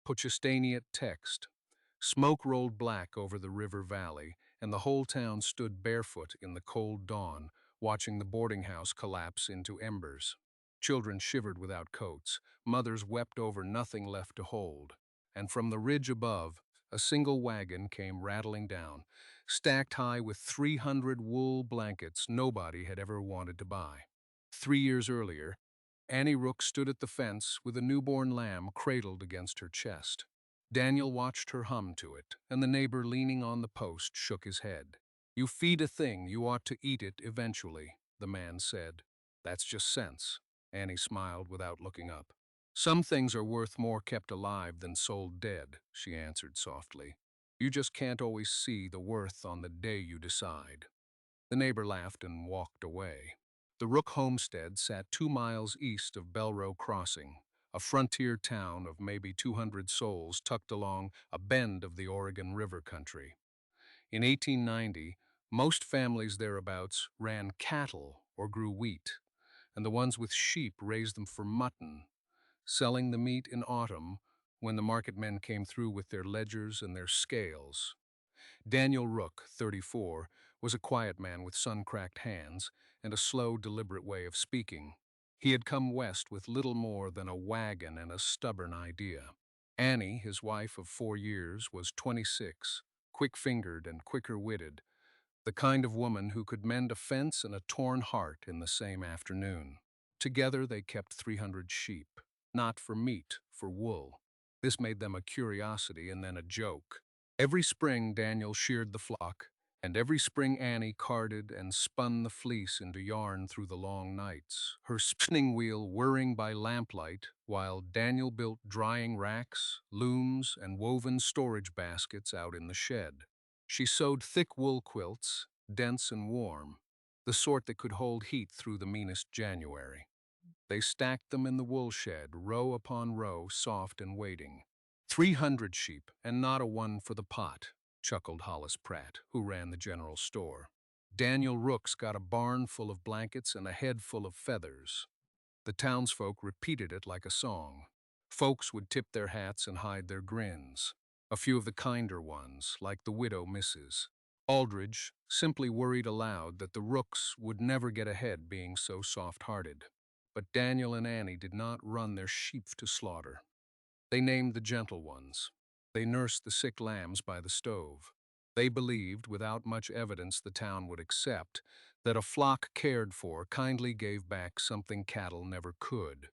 Puchestaniat text. Smoke rolled black over the river valley, and the whole town stood barefoot in the cold dawn, watching the boarding house collapse into embers. Children shivered without coats, mothers wept over nothing left to hold, and from the ridge above, a single wagon came rattling down, stacked high with 300 wool blankets nobody had ever wanted to buy. 3 years earlier, Annie Rook stood at the fence with a newborn lamb cradled against her chest. Daniel watched her hum to it, and the neighbor leaning on the post shook his head. "You feed a thing, you ought to eat it eventually," the man said. "That's just sense." Annie smiled without looking up. "Some things are worth more kept alive than sold dead," she answered softly. "You just can't always see the worth on the day you decide." The neighbor laughed and walked away. The Rook homestead sat 2 miles east of Belrow Crossing, a frontier town of maybe 200 souls tucked along a bend of the Oregon River country. In 1890, most families thereabouts ran cattle or grew wheat, and the ones with sheep raised them for mutton, selling the meat in autumn when the market men came through with their ledgers and their scales. Daniel Rook, 34, was a quiet man with sun-cracked hands and a slow, deliberate way of speaking. He had come west with little more than a wagon and a stubborn idea. Annie, his wife of 4 years, was 26, quick-fingered and quicker-witted, the kind of woman who could mend a fence and a torn heart in the same afternoon. Together they kept 300 sheep, not for meat, for wool. This made them a curiosity and then a joke. Every spring Daniel sheared the flock, and every spring Annie carded and spun the fleece into yarn through the long nights, her spinning wheel whirring by lamplight while Daniel built drying racks, looms, and woven storage baskets out in the shed. She sewed thick wool quilts, dense and warm, the sort that could hold heat through the meanest January. They stacked them in the wool shed, row upon row, soft and waiting. 300 sheep, and not a one for the pot, chuckled Hollis Pratt, who ran the general store. Daniel Rook's got a barn full of blankets and a head full of feathers. The townsfolk repeated it like a song. Folks would tip their hats and hide their grins. A few of the kinder ones, like the widow Mrs. Aldridge, simply worried aloud that the Rooks would never get ahead being so soft-hearted. But Daniel and Annie did not run their sheep to slaughter. They named the gentle ones. They nursed the sick lambs by the stove. They believed, without much evidence the town would accept, that a flock cared for kindly gave back something cattle never could.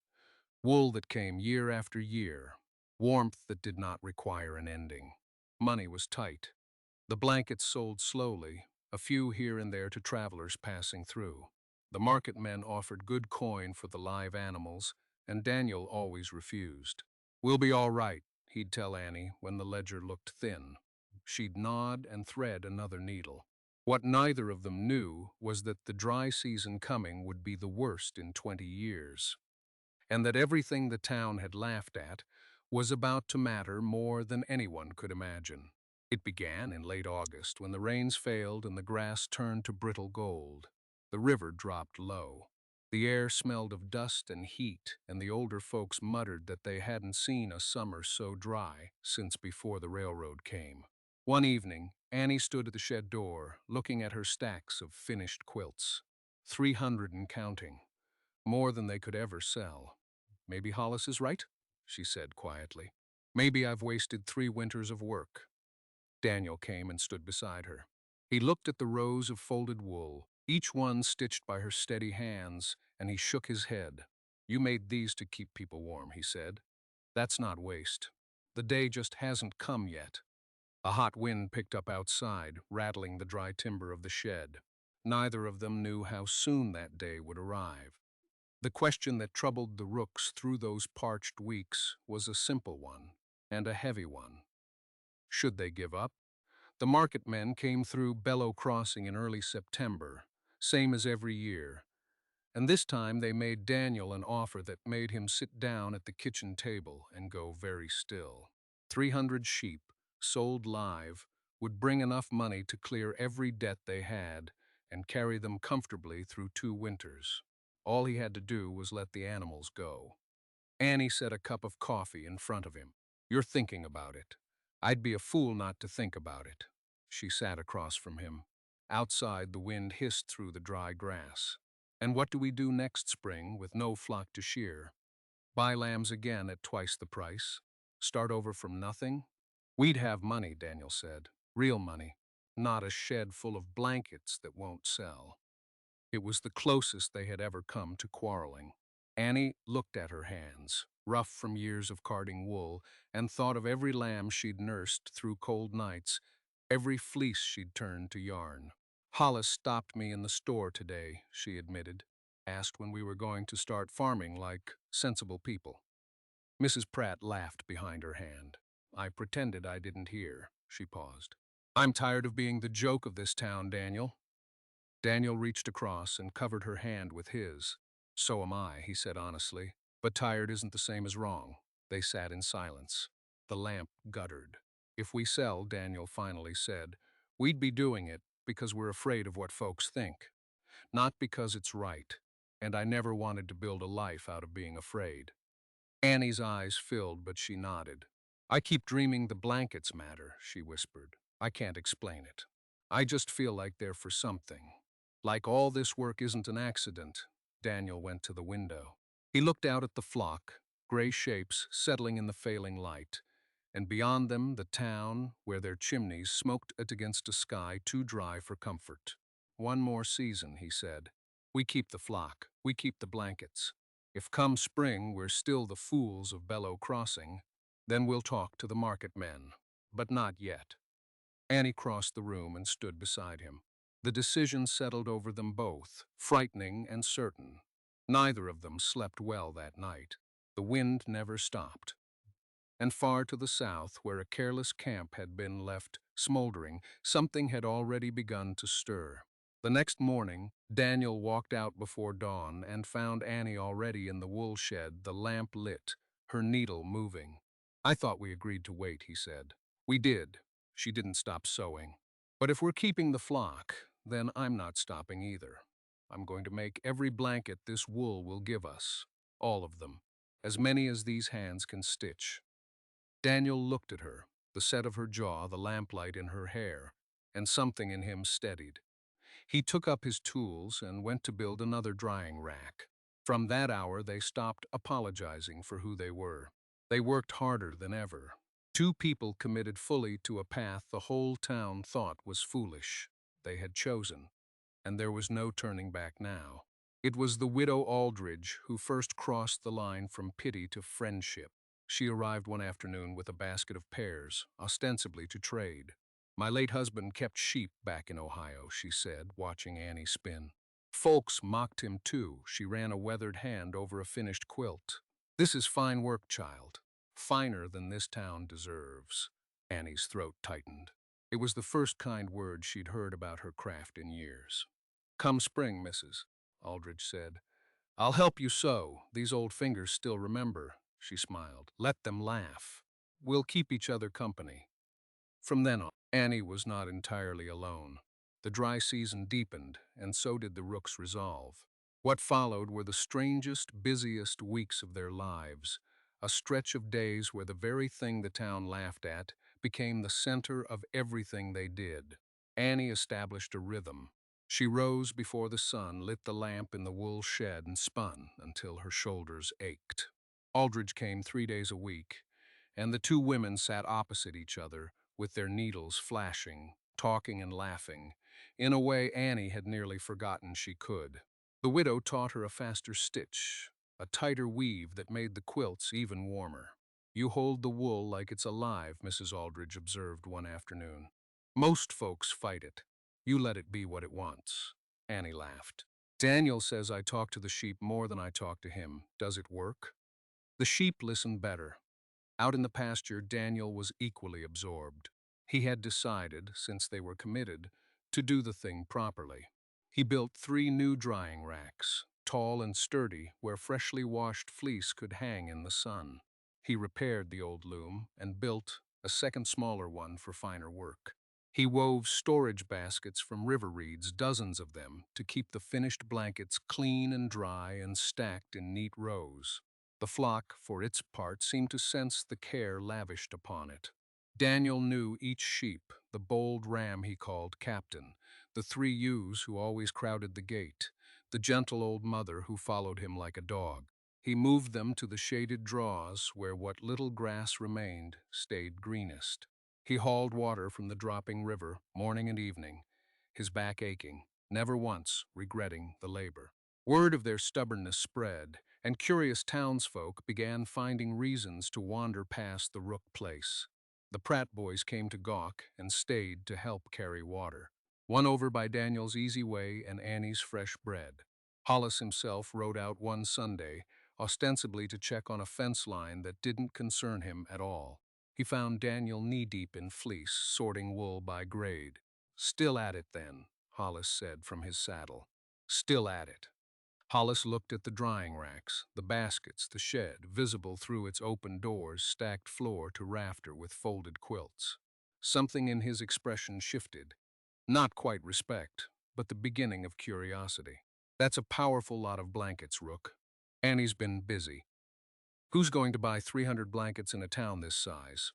Wool that came year after year. Warmth that did not require an ending. Money was tight. The blankets sold slowly, a few here and there to travelers passing through. The market men offered good coin for the live animals, and Daniel always refused. "We'll be all right," he'd tell Annie when the ledger looked thin. She'd nod and thread another needle. What neither of them knew was that the dry season coming would be the worst in 20 years, and that everything the town had laughed at was about to matter more than anyone could imagine. It began in late August when the rains failed and the grass turned to brittle gold. The river dropped low. The air smelled of dust and heat, and the older folks muttered that they hadn't seen a summer so dry since before the railroad came. One evening, Annie stood at the shed door, looking at her stacks of finished quilts. 300 and counting. More than they could ever sell. "Maybe Hollis is right," she said quietly. "Maybe I've wasted 3 winters of work." Daniel came and stood beside her. He looked at the rows of folded wool, each one stitched by her steady hands, and he shook his head. "You made these to keep people warm," he said. "That's not waste. The day just hasn't come yet." A hot wind picked up outside, rattling the dry timber of the shed. Neither of them knew how soon that day would arrive. The question that troubled the Rooks through those parched weeks was a simple one, and a heavy one. Should they give up? The market men came through Bellow Crossing in early September, same as every year, and this time they made Daniel an offer that made him sit down at the kitchen table and go very still. 300 sheep, sold live, would bring enough money to clear every debt they had and carry them comfortably through 2 winters. All he had to do was let the animals go. Annie set a cup of coffee in front of him. You're thinking about it. I'd be a fool not to think about it. She sat across from him. Outside, the wind hissed through the dry grass. And what do we do next spring with no flock to shear? Buy lambs again at twice the price? Start over from nothing? We'd have money, Daniel said. Real money. Not a shed full of blankets that won't sell. It was the closest they had ever come to quarreling. Annie looked at her hands, rough from years of carding wool, and thought of every lamb she'd nursed through cold nights, every fleece she'd turned to yarn. Hollis stopped me in the store today, she admitted, asked when we were going to start farming like sensible people. Mrs. Pratt laughed behind her hand. I pretended I didn't hear. She paused. I'm tired of being the joke of this town, Daniel. Daniel reached across and covered her hand with his. So am I, he said honestly. But tired isn't the same as wrong. They sat in silence. The lamp guttered. If we sell, Daniel finally said, we'd be doing it because we're afraid of what folks think, not because it's right. And I never wanted to build a life out of being afraid. Annie's eyes filled, but she nodded. I keep dreaming the blankets matter, she whispered. I can't explain it. I just feel like they're for something. Like all this work isn't an accident. Daniel went to the window. He looked out at the flock, gray shapes settling in the failing light, and beyond them the town, where their chimneys smoked it against a sky too dry for comfort. One more season, he said. We keep the flock, we keep the blankets. If come spring we're still the fools of Bellow Crossing, then we'll talk to the market men. But not yet. Annie crossed the room and stood beside him. The decision settled over them both, frightening and certain. Neither of them slept well that night. The wind never stopped. And far to the south, where a careless camp had been left smoldering, something had already begun to stir. The next morning, Daniel walked out before dawn and found Annie already in the wool shed, the lamp lit, her needle moving. I thought we agreed to wait, he said. We did. She didn't stop sewing. But if we're keeping the flock, then I'm not stopping either. I'm going to make every blanket this wool will give us. All of them. As many as these hands can stitch. Daniel looked at her, the set of her jaw, the lamplight in her hair, and something in him steadied. He took up his tools and went to build another drying rack. From that hour, they stopped apologizing for who they were. They worked harder than ever. Two people committed fully to a path the whole town thought was foolish. They had chosen, and there was no turning back now. It was the widow Aldridge who first crossed the line from pity to friendship. She arrived one afternoon with a basket of pears, ostensibly to trade. My late husband kept sheep back in Ohio, she said, watching Annie spin. Folks mocked him too. She ran a weathered hand over a finished quilt. This is fine work, child. Finer than this town deserves. Annie's throat tightened. It was the first kind word she'd heard about her craft in years. Come spring, Mrs., Aldridge said. I'll help you sew. These old fingers still remember, she smiled. Let them laugh. We'll keep each other company. From then on, Annie was not entirely alone. The dry season deepened, and so did the rook's resolve. What followed were the strangest, busiest weeks of their lives, a stretch of days where the very thing the town laughed at became the center of everything they did. Annie established a rhythm. She rose before the sun, lit the lamp in the wool shed, and spun until her shoulders ached. Aldridge came 3 days a week, and the two women sat opposite each other, with their needles flashing, talking and laughing, in a way Annie had nearly forgotten she could. The widow taught her a faster stitch, a tighter weave that made the quilts even warmer. You hold the wool like it's alive, Mrs. Aldridge observed one afternoon. Most folks fight it. You let it be what it wants. Annie laughed. Daniel says I talk to the sheep more than I talk to him. Does it work? The sheep listen better. Out in the pasture, Daniel was equally absorbed. He had decided, since they were committed, to do the thing properly. He built 3 new drying racks, tall and sturdy, where freshly washed fleece could hang in the sun. He repaired the old loom and built a second smaller one for finer work. He wove storage baskets from river reeds, dozens of them, to keep the finished blankets clean and dry and stacked in neat rows. The flock, for its part, seemed to sense the care lavished upon it. Daniel knew each sheep, the bold ram he called Captain, the 3 ewes who always crowded the gate, the gentle old mother who followed him like a dog. He moved them to the shaded draws where what little grass remained stayed greenest. He hauled water from the dropping river morning and evening, his back aching, never once regretting the labor. Word of their stubbornness spread, and curious townsfolk began finding reasons to wander past the Rook place. The Pratt boys came to gawk and stayed to help carry water, won over by Daniel's easy way and Annie's fresh bread. Hollis himself rode out one Sunday, ostensibly to check on a fence line that didn't concern him at all. He found Daniel knee-deep in fleece, sorting wool by grade. "Still at it, then," Hollis said from his saddle. "Still at it." Hollis looked at the drying racks, the baskets, the shed, visible through its open doors, stacked floor to rafter with folded quilts. Something in his expression shifted. Not quite respect, but the beginning of curiosity. "That's a powerful lot of blankets, Rook. Annie's been busy. Who's going to buy 300 blankets in a town this size?"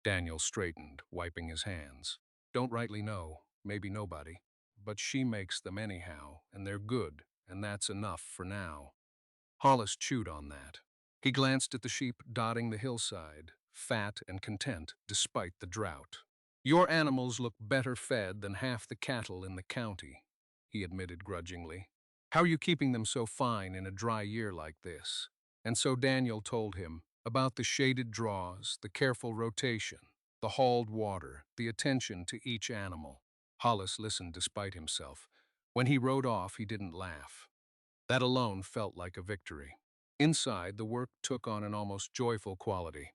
Daniel straightened, wiping his hands. "Don't rightly know, maybe nobody. But she makes them anyhow, and they're good, and that's enough for now." Hollis chewed on that. He glanced at the sheep dotting the hillside, fat and content despite the drought. "Your animals look better fed than half the cattle in the county," he admitted grudgingly. "How are you keeping them so fine in a dry year like this?" And so Daniel told him about the shaded draws, the careful rotation, the hauled water, the attention to each animal. Hollis listened despite himself. When he rode off, he didn't laugh. That alone felt like a victory. Inside, the work took on an almost joyful quality.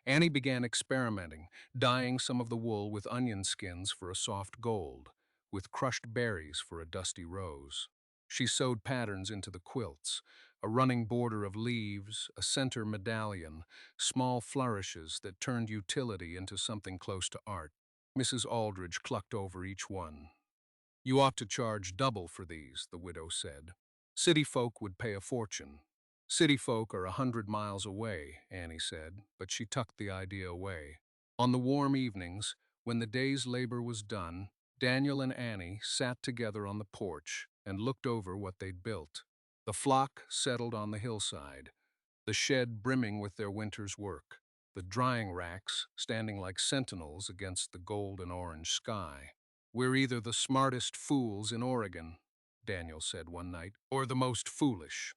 Annie began experimenting, dyeing some of the wool with onion skins for a soft gold, with crushed berries for a dusty rose. She sewed patterns into the quilts, a running border of leaves, a center medallion, small flourishes that turned utility into something close to art. Mrs. Aldridge clucked over each one. "You ought to charge double for these," the widow said. "City folk would pay a fortune." "City folk are 100 miles away," Annie said, but she tucked the idea away. On the warm evenings, when the day's labor was done, Daniel and Annie sat together on the porch and looked over what they'd built. The flock settled on the hillside, the shed brimming with their winter's work, the drying racks standing like sentinels against the gold and orange sky. "We're either the smartest fools in Oregon," Daniel said one night, "or the most foolish."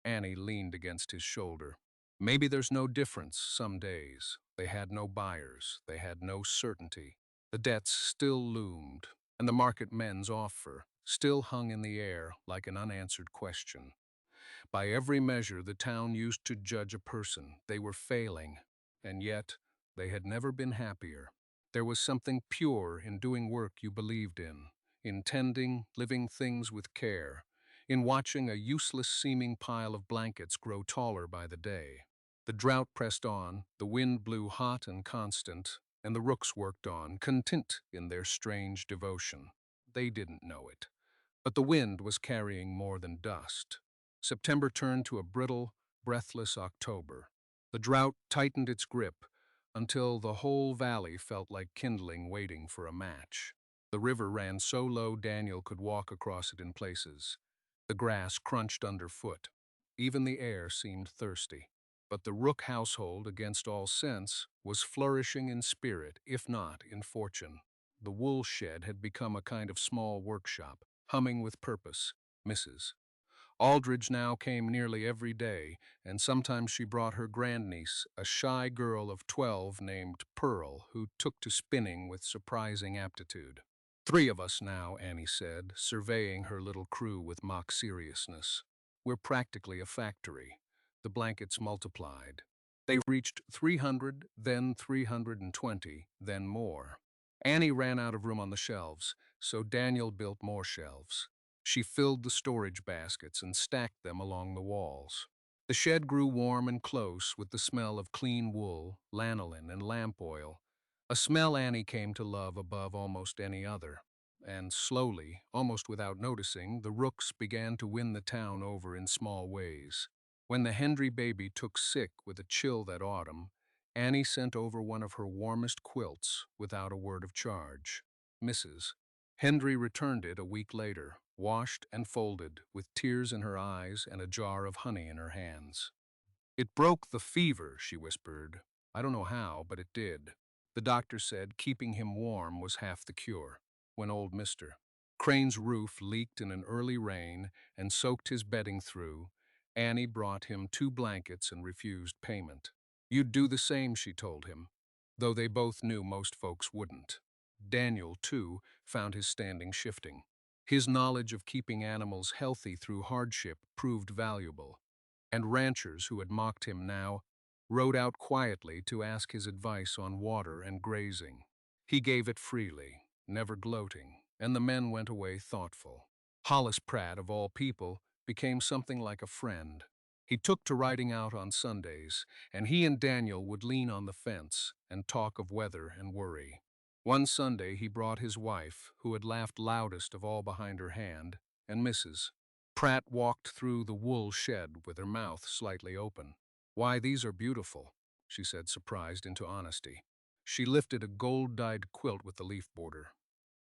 Annie leaned against his shoulder. "Maybe there's no difference some days." They had no buyers. They had no certainty. The debts still loomed, and the market men's offer still hung in the air like an unanswered question. By every measure the town used to judge a person, they were failing, and yet they had never been happier. There was something pure in doing work you believed in tending living things with care, in watching a useless-seeming pile of blankets grow taller by the day. The drought pressed on, the wind blew hot and constant, and the rooks worked on, content in their strange devotion. They didn't know it. But the wind was carrying more than dust. September turned to a brittle, breathless October. The drought tightened its grip until the whole valley felt like kindling waiting for a match. The river ran so low Daniel could walk across it in places. The grass crunched underfoot. Even the air seemed thirsty. But the Rook household, against all sense, was flourishing in spirit, if not in fortune. The wool shed had become a kind of small workshop, humming with purpose. Mrs. Aldridge now came nearly every day, and sometimes she brought her grandniece, a shy girl of 12 named Pearl, who took to spinning with surprising aptitude. "3 of us now," Annie said, surveying her little crew with mock seriousness. "We're practically a factory." The blankets multiplied. They reached 300, then 320, then more. Annie ran out of room on the shelves, so Daniel built more shelves. She filled the storage baskets and stacked them along the walls. The shed grew warm and close with the smell of clean wool, lanolin, and lamp oil, a smell Annie came to love above almost any other. And slowly, almost without noticing, the Rooks began to win the town over in small ways. When the Hendry baby took sick with a chill that autumn, Annie sent over one of her warmest quilts without a word of charge. Mrs. Hendry returned it a week later, washed and folded, with tears in her eyes and a jar of honey in her hands. "It broke the fever," she whispered. "I don't know how, but it did. The doctor said keeping him warm was half the cure." When old Mr. Crane's roof leaked in an early rain and soaked his bedding through, Annie brought him 2 blankets and refused payment. "You'd do the same," she told him, though they both knew most folks wouldn't. Daniel, too, found his standing shifting. His knowledge of keeping animals healthy through hardship proved valuable, and ranchers who had mocked him now rode out quietly to ask his advice on water and grazing. He gave it freely, never gloating, and the men went away thoughtful. Hollis Pratt, of all people, became something like a friend. He took to riding out on Sundays, and he and Daniel would lean on the fence and talk of weather and worry. One Sunday he brought his wife, who had laughed loudest of all behind her hand, and Mrs. Pratt walked through the wool shed with her mouth slightly open. "Why, these are beautiful," she said, surprised into honesty. She lifted a gold-dyed quilt with the leaf border.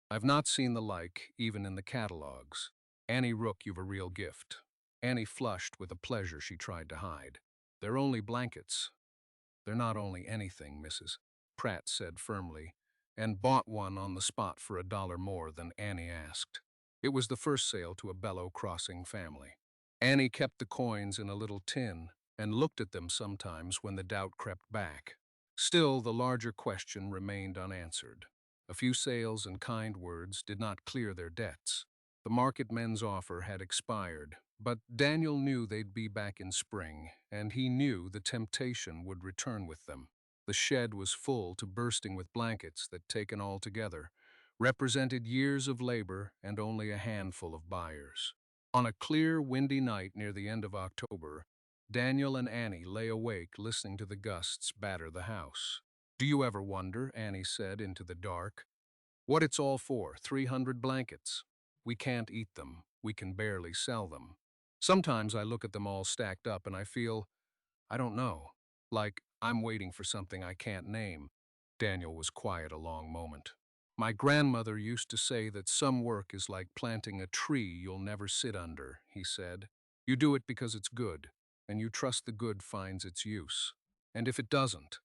"I've not seen the like, even in the catalogs. Annie Rook, you've a real gift." Annie flushed with a pleasure she tried to hide. "They're only blankets." "They're not only anything," Mrs. Pratt said firmly, and bought one on the spot for $1 more than Annie asked. It was the first sale to a Bellow Crossing family. Annie kept the coins in a little tin and looked at them sometimes when the doubt crept back. Still, the larger question remained unanswered. A few sales and kind words did not clear their debts. The market men's offer had expired, but Daniel knew they'd be back in spring, and he knew the temptation would return with them. The shed was full to bursting with blankets that, taken all together, represented years of labor and only a handful of buyers. On a clear, windy night near the end of October, Daniel and Annie lay awake listening to the gusts batter the house. "Do you ever wonder," Annie said into the dark, "what it's all for? 300 blankets. We can't eat them. We can barely sell them. Sometimes I look at them all stacked up and I feel, I don't know, like I'm waiting for something I can't name." Daniel was quiet a long moment. "My grandmother used to say that some work is like planting a tree you'll never sit under," he said. "You do it because it's good, and you trust the good finds its use. And if it doesn't,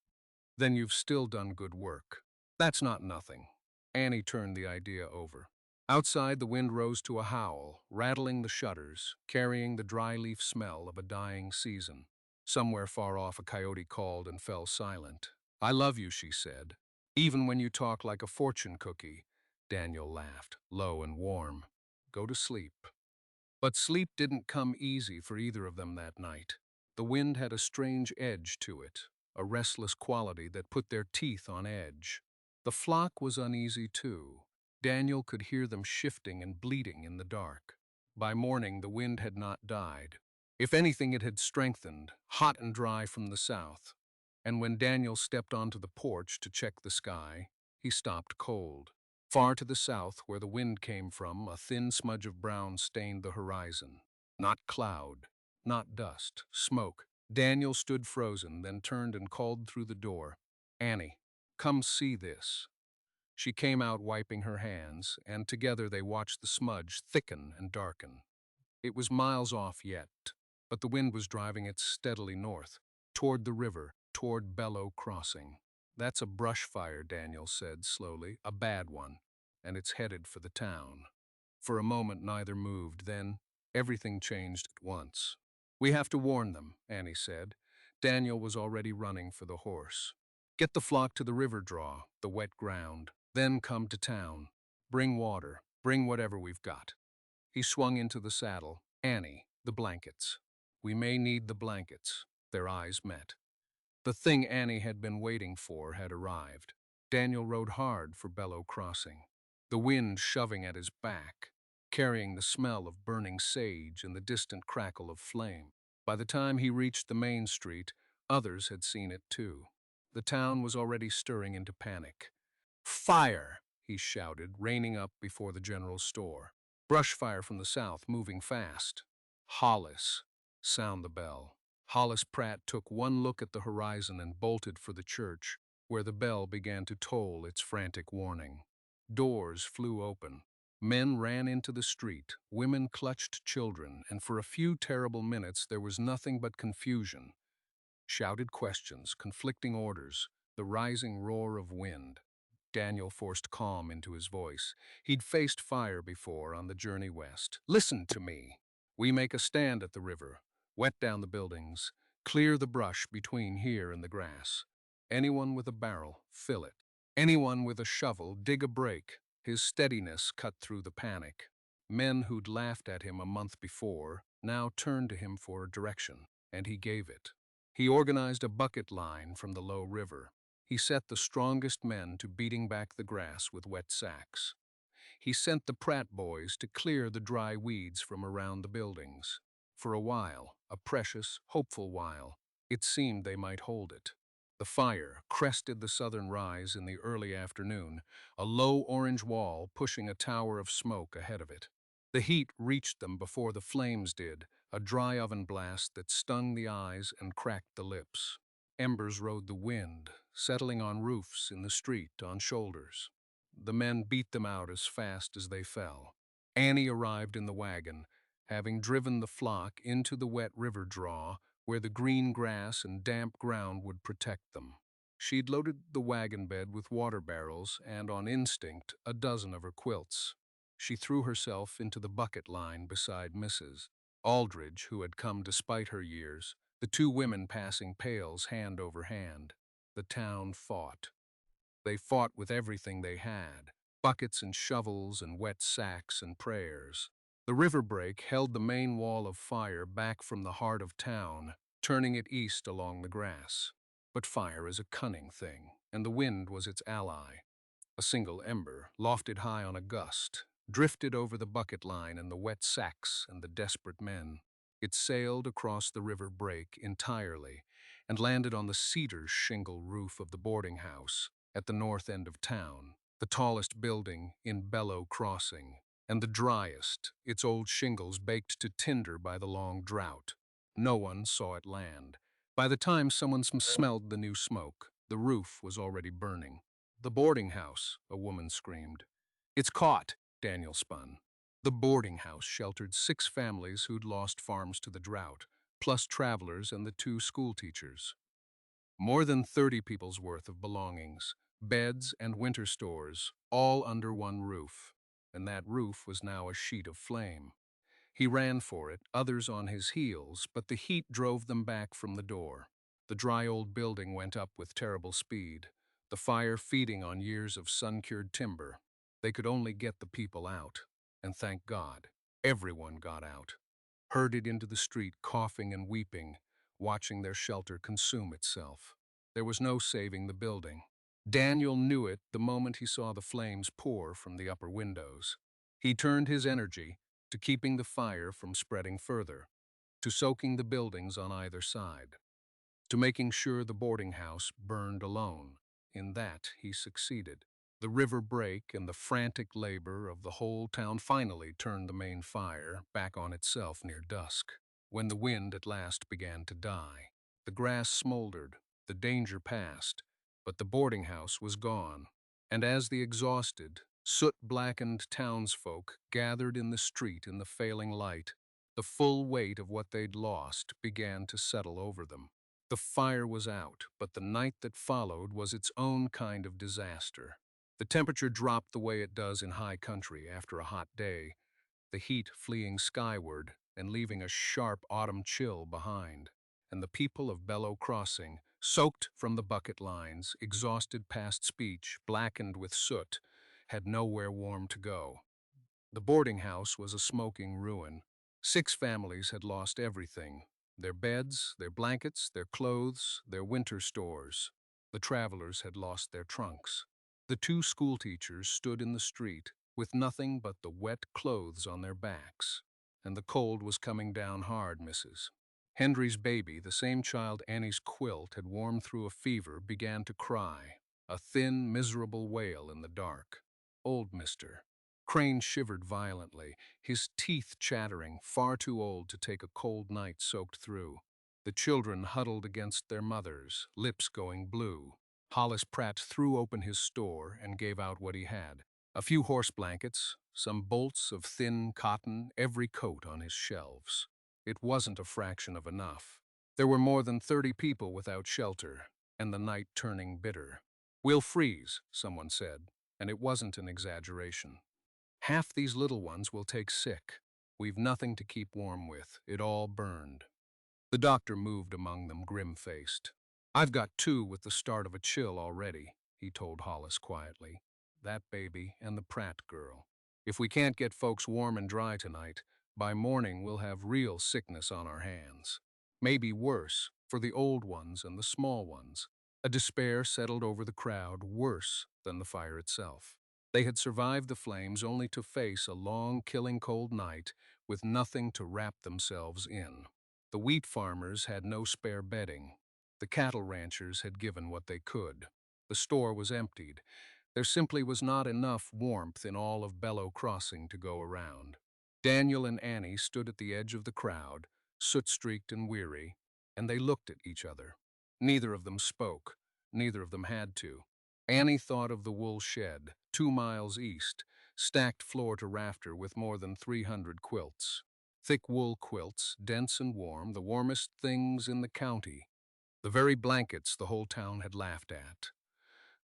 then you've still done good work. That's not nothing." Annie turned the idea over. Outside, the wind rose to a howl, rattling the shutters, carrying the dry leaf smell of a dying season. Somewhere far off, a coyote called and fell silent. "I love you," she said, "even when you talk like a fortune cookie." Daniel laughed, low and warm. "Go to sleep." But sleep didn't come easy for either of them that night. The wind had a strange edge to it, a restless quality that put their teeth on edge. The flock was uneasy too. Daniel could hear them shifting and bleating in the dark. By morning, the wind had not died. If anything, it had strengthened, hot and dry from the south. And when Daniel stepped onto the porch to check the sky, he stopped cold. Far to the south, where the wind came from, a thin smudge of brown stained the horizon. Not cloud, not dust, smoke. Daniel stood frozen, then turned and called through the door, "Annie, come see this." She came out wiping her hands, and together they watched the smudge thicken and darken. It was miles off yet, but the wind was driving it steadily north, toward the river, toward Bellow Crossing. "That's a brush fire," Daniel said slowly, "a bad one, and it's headed for the town." For a moment neither moved, then everything changed at once. "We have to warn them," Annie said. Daniel was already running for the horse. "Get the flock to the river draw, the wet ground, then come to town. Bring water, bring whatever we've got." He swung into the saddle. "Annie, the blankets." "We may need the blankets." Their eyes met. The thing Annie had been waiting for had arrived. Daniel rode hard for Bellow Crossing, the wind shoving at his back, carrying the smell of burning sage and the distant crackle of flame. By the time he reached the main street, others had seen it too. The town was already stirring into panic. "Fire!" he shouted, reining up before the general store. "Brush fire from the south, moving fast." "Hollis, sound the bell." Hollis Pratt took one look at the horizon and bolted for the church, where the bell began to toll its frantic warning. Doors flew open. Men ran into the street, women clutched children, and for a few terrible minutes there was nothing but confusion. Shouted questions, conflicting orders, the rising roar of wind. Daniel forced calm into his voice. He'd faced fire before on the journey west. "Listen to me. We make a stand at the river, wet down the buildings, clear the brush between here and the grass. Anyone with a barrel, fill it. Anyone with a shovel, dig a break." His steadiness cut through the panic. Men who'd laughed at him a month before now turned to him for direction, and he gave it. He organized a bucket line from the low river. He set the strongest men to beating back the grass with wet sacks. He sent the Pratt boys to clear the dry weeds from around the buildings. For a while, a precious, hopeful while, it seemed they might hold it. The fire crested the southern rise in the early afternoon, a low orange wall pushing a tower of smoke ahead of it. The heat reached them before the flames did, a dry oven blast that stung the eyes and cracked the lips. Embers rode the wind, settling on roofs, in the street, on shoulders. The men beat them out as fast as they fell. Annie arrived in the wagon, having driven the flock into the wet river draw, where the green grass and damp ground would protect them. She'd loaded the wagon bed with water barrels and, on instinct, a dozen of her quilts. She threw herself into the bucket line beside Mrs. Aldridge, who had come despite her years, the two women passing pails hand over hand. The town fought. They fought with everything they had, buckets and shovels and wet sacks and prayers. The river break held the main wall of fire back from the heart of town, turning it east along the grass. But fire is a cunning thing, and the wind was its ally. A single ember, lofted high on a gust, drifted over the bucket line and the wet sacks and the desperate men. It sailed across the river break entirely and landed on the cedar shingle roof of the boarding house at the north end of town, the tallest building in Bellow Crossing, and the driest, its old shingles baked to tinder by the long drought. No one saw it land. By the time someone smelled the new smoke, the roof was already burning. "The boarding house," a woman screamed. "It's caught," Daniel spun. The boarding house sheltered 6 families who'd lost farms to the drought, plus travelers and the 2 schoolteachers. More than 30 people's worth of belongings, beds and winter stores, all under one roof. And that roof was now a sheet of flame. He ran for it, others on his heels, but the heat drove them back from the door. The dry old building went up with terrible speed, the fire feeding on years of sun-cured timber. They could only get the people out, and thank God, everyone got out, herded into the street coughing and weeping, watching their shelter consume itself. There was no saving the building. Daniel knew it the moment he saw the flames pour from the upper windows. He turned his energy to keeping the fire from spreading further, to soaking the buildings on either side, to making sure the boarding house burned alone. In that, he succeeded. The river break and the frantic labor of the whole town finally turned the main fire back on itself near dusk. When the wind at last began to die, the grass smoldered, the danger passed, but the boarding house was gone. And as the exhausted, soot-blackened townsfolk gathered in the street in the failing light, the full weight of what they'd lost began to settle over them. The fire was out, but the night that followed was its own kind of disaster. The temperature dropped the way it does in high country after a hot day, the heat fleeing skyward and leaving a sharp autumn chill behind. And the people of Bellow Crossing, soaked from the bucket lines, exhausted past speech, blackened with soot, had nowhere warm to go. The boarding house was a smoking ruin. 6 families had lost everything: their beds, their blankets, their clothes, their winter stores. The travelers had lost their trunks. The 2 schoolteachers stood in the street with nothing but the wet clothes on their backs. And the cold was coming down hard, Mrs. Hendry's baby, the same child Annie's quilt had warmed through a fever, began to cry, a thin, miserable wail in the dark. Old Mr. Crane shivered violently, his teeth chattering, far too old to take a cold night soaked through. The children huddled against their mothers, lips going blue. Hollis Pratt threw open his store and gave out what he had. A few horse blankets, some bolts of thin cotton, every coat on his shelves. It wasn't a fraction of enough. There were more than 30 people without shelter, and the night turning bitter. "We'll freeze," someone said, and it wasn't an exaggeration. "Half these little ones will take sick. We've nothing to keep warm with. It all burned." The doctor moved among them, grim-faced. "I've got two with the start of a chill already," he told Hollis quietly. "That baby and the Pratt girl. If we can't get folks warm and dry tonight, by morning we'll have real sickness on our hands. Maybe worse for the old ones and the small ones." A despair settled over the crowd, worse than the fire itself. They had survived the flames only to face a long, killing cold night with nothing to wrap themselves in. The wheat farmers had no spare bedding. The cattle ranchers had given what they could. The store was emptied. There simply was not enough warmth in all of Bellow Crossing to go around. Daniel and Annie stood at the edge of the crowd, soot-streaked and weary, and they looked at each other. Neither of them spoke. Neither of them had to. Annie thought of the wool shed, 2 miles east, stacked floor to rafter with more than 300 quilts. Thick wool quilts, dense and warm, the warmest things in the county. The very blankets the whole town had laughed at.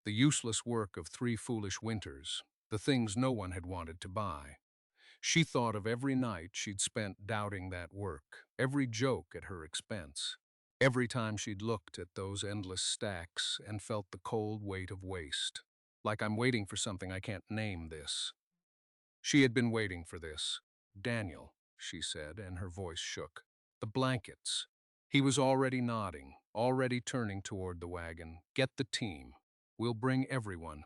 The useless work of 3 foolish winters, the things no one had wanted to buy. She thought of every night she'd spent doubting that work, every joke at her expense, every time she'd looked at those endless stacks and felt the cold weight of waste. Like I'm waiting for something I can't name this. She had been waiting for this. "Daniel," she said, and her voice shook. "The blankets." He was already nodding, already turning toward the wagon. "Get the team. We'll bring everyone."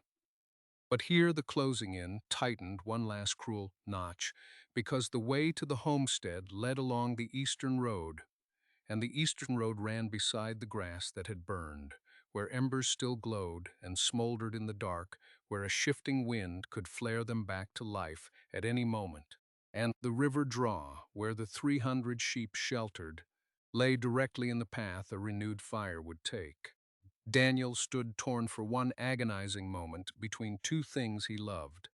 But here the closing in tightened one last cruel notch, because the way to the homestead led along the eastern road, and the eastern road ran beside the grass that had burned, where embers still glowed and smoldered in the dark, where a shifting wind could flare them back to life at any moment. And the river draw, where the 300 sheep sheltered, lay directly in the path a renewed fire would take. Daniel stood torn for one agonizing moment between two things he loved: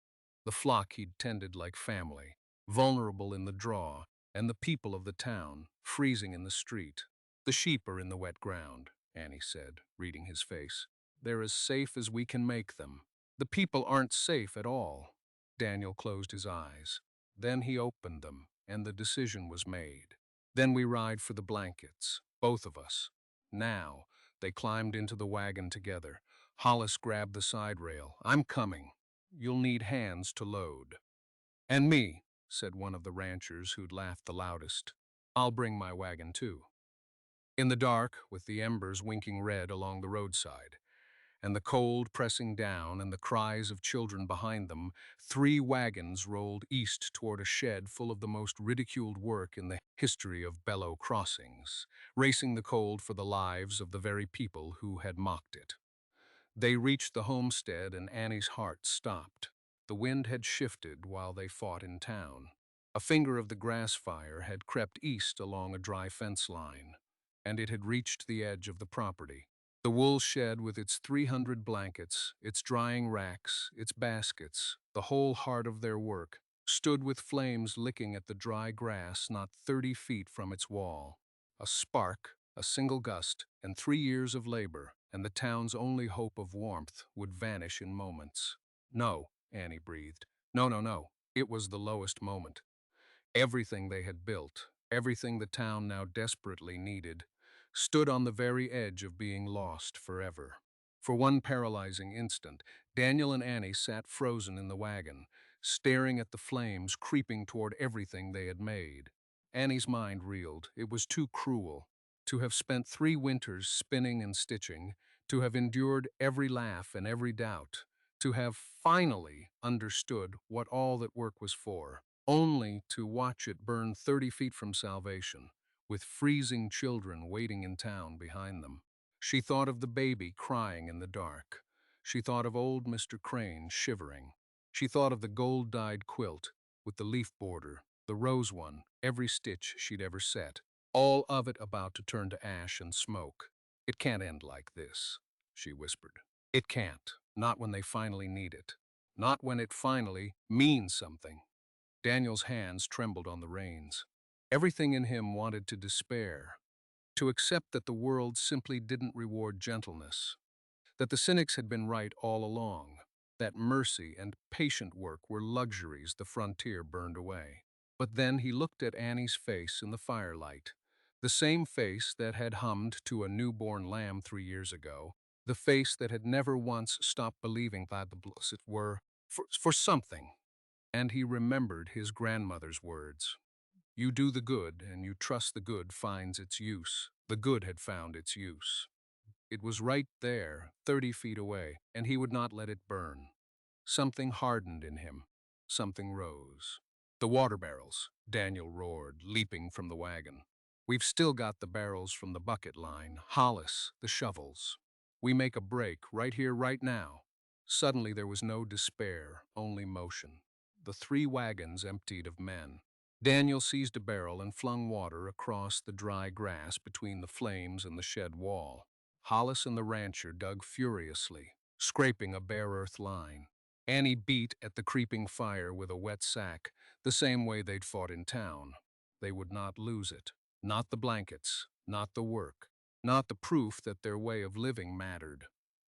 the flock he'd tended like family, vulnerable in the draw, and the people of the town, freezing in the street. "The sheep are in the wet ground," Annie said, reading his face. "They're as safe as we can make them." "The people aren't safe at all." Daniel closed his eyes. Then he opened them, and the decision was made. "Then we ride for the blankets, both of us." Now, they climbed into the wagon together. Hollis grabbed the side rail. "I'm coming. You'll need hands to load." "And me," said one of the ranchers who'd laughed the loudest. "I'll bring my wagon too." In the dark, with the embers winking red along the roadside, and the cold pressing down and the cries of children behind them, 3 wagons rolled east toward a shed full of the most ridiculed work in the history of Bellow Crossings, racing the cold for the lives of the very people who had mocked it. They reached the homestead and Annie's heart stopped. The wind had shifted while they fought in town. A finger of the grass fire had crept east along a dry fence line, and it had reached the edge of the property. The wool shed with its 300 blankets, its drying racks, its baskets, the whole heart of their work, stood with flames licking at the dry grass not 30 feet from its wall. A spark, a single gust, and 3 years of labor, and the town's only hope of warmth would vanish in moments. "No," Annie breathed. "No, no, no." It was the lowest moment. Everything they had built, everything the town now desperately needed, stood on the very edge of being lost forever. For one paralyzing instant, Daniel and Annie sat frozen in the wagon, staring at the flames creeping toward everything they had made. Annie's mind reeled. It was too cruel. To have spent 3 winters spinning and stitching, to have endured every laugh and every doubt, to have finally understood what all that work was for, only to watch it burn 30 feet from salvation, with freezing children waiting in town behind them. She thought of the baby crying in the dark. She thought of old Mr. Crane shivering. She thought of the gold-dyed quilt with the leaf border, the rose one, every stitch she'd ever set. all of it about to turn to ash and smoke. "It can't end like this," she whispered. "It can't. Not when they finally need it. Not when it finally means something." Daniel's hands trembled on the reins. Everything in him wanted to despair, to accept that the world simply didn't reward gentleness, that the cynics had been right all along, that mercy and patient work were luxuries the frontier burned away. But then he looked at Annie's face in the firelight, the same face that had hummed to a newborn lamb 3 years ago, the face that had never once stopped believing that the blessed were for something. And he remembered his grandmother's words. "You do the good, and you trust the good finds its use." The good had found its use. It was right there, 30 feet away, and he would not let it burn. Something hardened in him. Something rose. "The water barrels," Daniel roared, leaping from the wagon. "We've still got the barrels from the bucket line. Hollis, the shovels. We make a break, right here, right now." Suddenly there was no despair, only motion. The 3 wagons emptied of men. Daniel seized a barrel and flung water across the dry grass between the flames and the shed wall. Hollis and the rancher dug furiously, scraping a bare earth line. Annie beat at the creeping fire with a wet sack, the same way they'd fought in town. They would not lose it. Not the blankets, not the work, not the proof that their way of living mattered.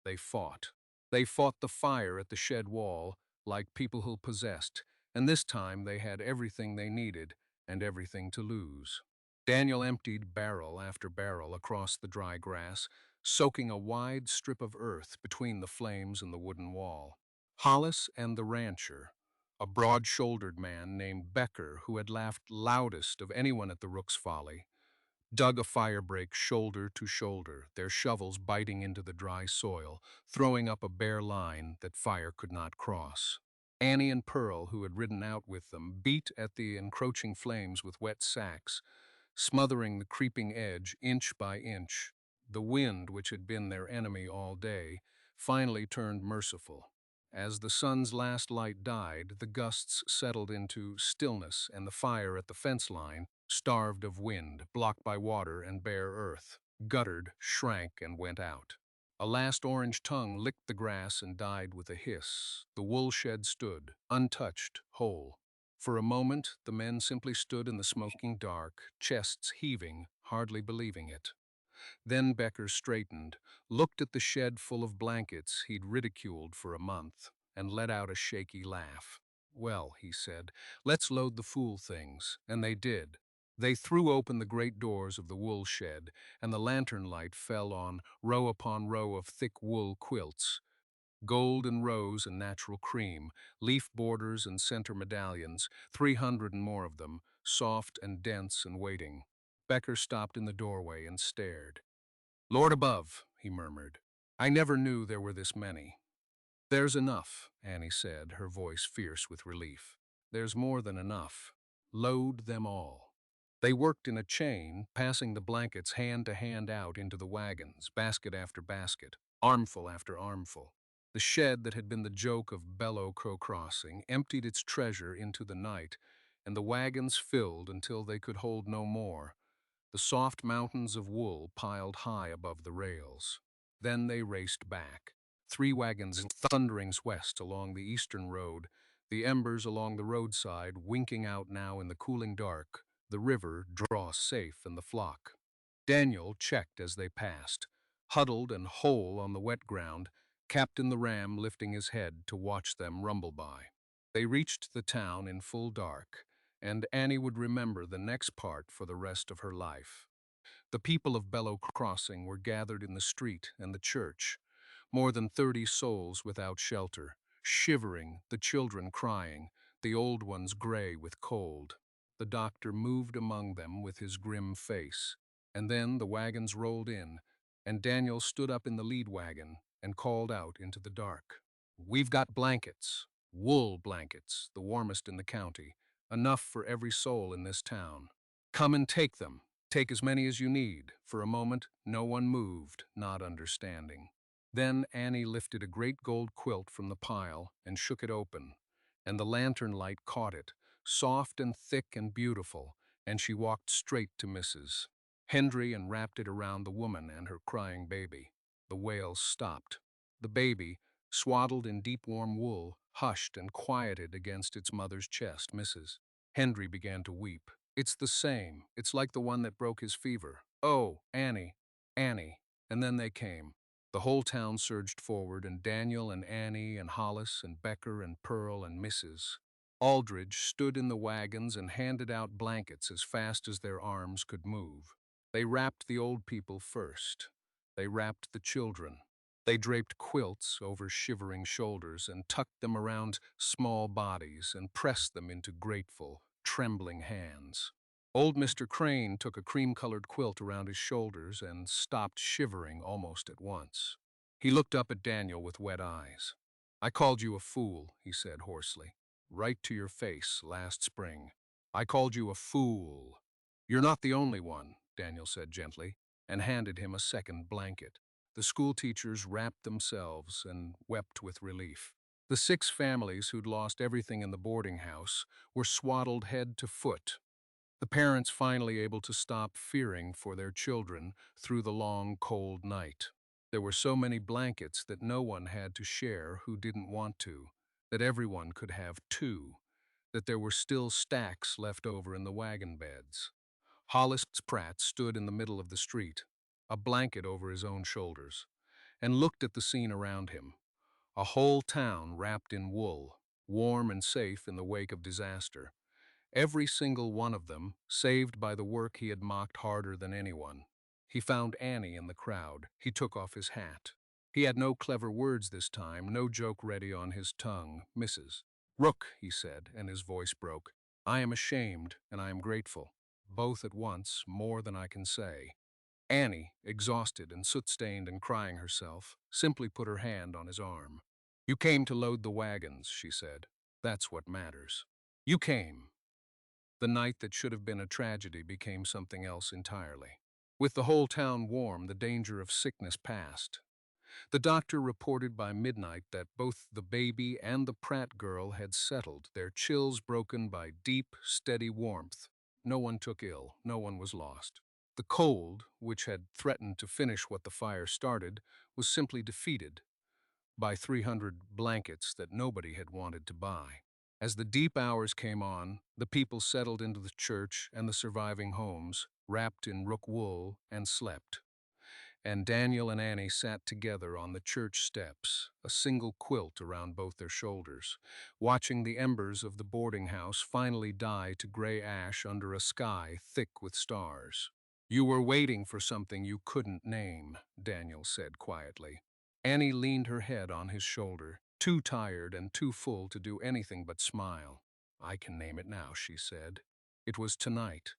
They fought. They fought the fire at the shed wall like people who possessed, and this time they had everything they needed and everything to lose. Daniel emptied barrel after barrel across the dry grass, soaking a wide strip of earth between the flames and the wooden wall. Hollis and the rancher, a broad-shouldered man named Becker who had laughed loudest of anyone at the Rook's Folly, dug a firebreak shoulder to shoulder, their shovels biting into the dry soil, throwing up a bare line that fire could not cross. Annie and Pearl, who had ridden out with them, beat at the encroaching flames with wet sacks, smothering the creeping edge inch by inch. The wind, which had been their enemy all day, finally turned merciful. As the sun's last light died, the gusts settled into stillness, and the fire at the fence line, starved of wind, blocked by water and bare earth, guttered, shrank, and went out. A last orange tongue licked the grass and died with a hiss. The wool shed stood, untouched, whole. For a moment, the men simply stood in the smoking dark, chests heaving, hardly believing it. Then Becker straightened, looked at the shed full of blankets he'd ridiculed for a month, and let out a shaky laugh. "Well," he said, "let's load the fool things." And they did. They threw open the great doors of the wool shed, and the lantern light fell on row upon row of thick wool quilts, gold and rose and natural cream, leaf borders and center medallions, 300 and more of them, soft and dense and waiting. Becker stopped in the doorway and stared. "Lord above," he murmured, "I never knew there were this many." "There's enough," Annie said, her voice fierce with relief. "There's more than enough. Load them all." They worked in a chain, passing the blankets hand to hand out into the wagons, basket after basket, armful after armful. The shed that had been the joke of Bellow Crow Crossing emptied its treasure into the night, and the wagons filled until they could hold no more, the soft mountains of wool piled high above the rails. Then they raced back, 3 wagons thundering west along the eastern road, the embers along the roadside winking out now in the cooling dark, the river draw safe and the flock. Daniel checked as they passed, huddled and whole on the wet ground, Captain the Ram lifting his head to watch them rumble by. They reached the town in full dark, and Annie would remember the next part for the rest of her life. The people of Bellow Crossing were gathered in the street and the church, more than 30 souls without shelter, shivering, the children crying, the old ones gray with cold. The doctor moved among them with his grim face, and then the wagons rolled in, and Daniel stood up in the lead wagon and called out into the dark. "We've got blankets, wool blankets, the warmest in the county, enough for every soul in this town. Come and take them. Take as many as you need." For a moment, no one moved, not understanding. Then Annie lifted a great gold quilt from the pile and shook it open, and the lantern light caught it, soft and thick and beautiful, and she walked straight to Mrs. Hendry and wrapped it around the woman and her crying baby. The wails stopped. The baby, swaddled in deep warm wool, hushed and quieted against its mother's chest. Mrs. Hendry began to weep. It's the same. It's like the one that broke his fever. Oh, Annie, Annie. And then they came. The whole town surged forward, and Daniel and Annie and Hollis and Becker and Pearl and Mrs. Aldridge stood in the wagons and handed out blankets as fast as their arms could move. They wrapped the old people first. They wrapped the children. They draped quilts over shivering shoulders and tucked them around small bodies and pressed them into grateful, trembling hands. Old Mr. Crane took a cream-colored quilt around his shoulders and stopped shivering almost at once. He looked up at Daniel with wet eyes. "I called you a fool," he said hoarsely. "Right to your face last spring. I called you a fool." "You're not the only one," Daniel said gently, and handed him a second blanket. The school teachers wrapped themselves and wept with relief. The 6 families who'd lost everything in the boarding house were swaddled head to foot, the parents finally able to stop fearing for their children through the long, cold night. There were so many blankets that no one had to share who didn't want to, that everyone could have 2, that there were still stacks left over in the wagon beds. Hollis Pratt stood in the middle of the street, a blanket over his own shoulders, and looked at the scene around him. A whole town wrapped in wool, warm and safe in the wake of disaster. Every single one of them saved by the work he had mocked harder than anyone. He found Annie in the crowd. He took off his hat. He had no clever words this time, no joke ready on his tongue. "Mrs. Rook," he said, and his voice broke. "I am ashamed, and I am grateful. Both at once, more than I can say." Annie, exhausted and soot-stained and crying herself, simply put her hand on his arm. "You came to load the wagons," she said. "That's what matters. You came." The night that should have been a tragedy became something else entirely. With the whole town warm, the danger of sickness passed. The doctor reported by midnight that both the baby and the Pratt girl had settled, their chills broken by deep, steady warmth. No one took ill, no one was lost. The cold, which had threatened to finish what the fire started, was simply defeated by 300 blankets that nobody had wanted to buy. As the deep hours came on, the people settled into the church and the surviving homes, wrapped in rook wool, and slept. And Daniel and Annie sat together on the church steps, a single quilt around both their shoulders, watching the embers of the boarding house finally die to gray ash under a sky thick with stars. "You were waiting for something you couldn't name," Daniel said quietly. Annie leaned her head on his shoulder, too tired and too full to do anything but smile. "I can name it now," she said. It was tonight.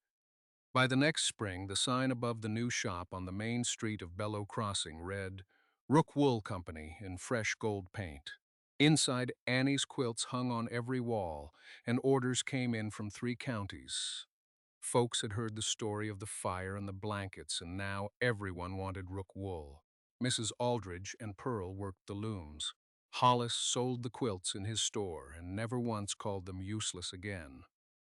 By the next spring, the sign above the new shop on the main street of Bellow Crossing read, "Rook Wool Company," in fresh gold paint. Inside, Annie's quilts hung on every wall, and orders came in from 3 counties. Folks had heard the story of the fire and the blankets, and now everyone wanted rook wool. Mrs. Aldridge and Pearl worked the looms. Hollis sold the quilts in his store and never once called them useless again.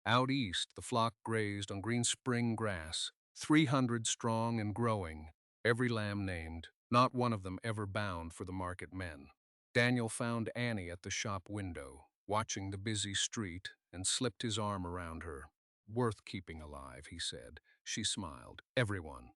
Out east, the flock grazed on green spring grass, 300 strong and growing, every lamb named, not one of them ever bound for the market men. Daniel found Annie at the shop window, watching the busy street, and slipped his arm around her. "Worth keeping alive," he said. She smiled. "Everyone.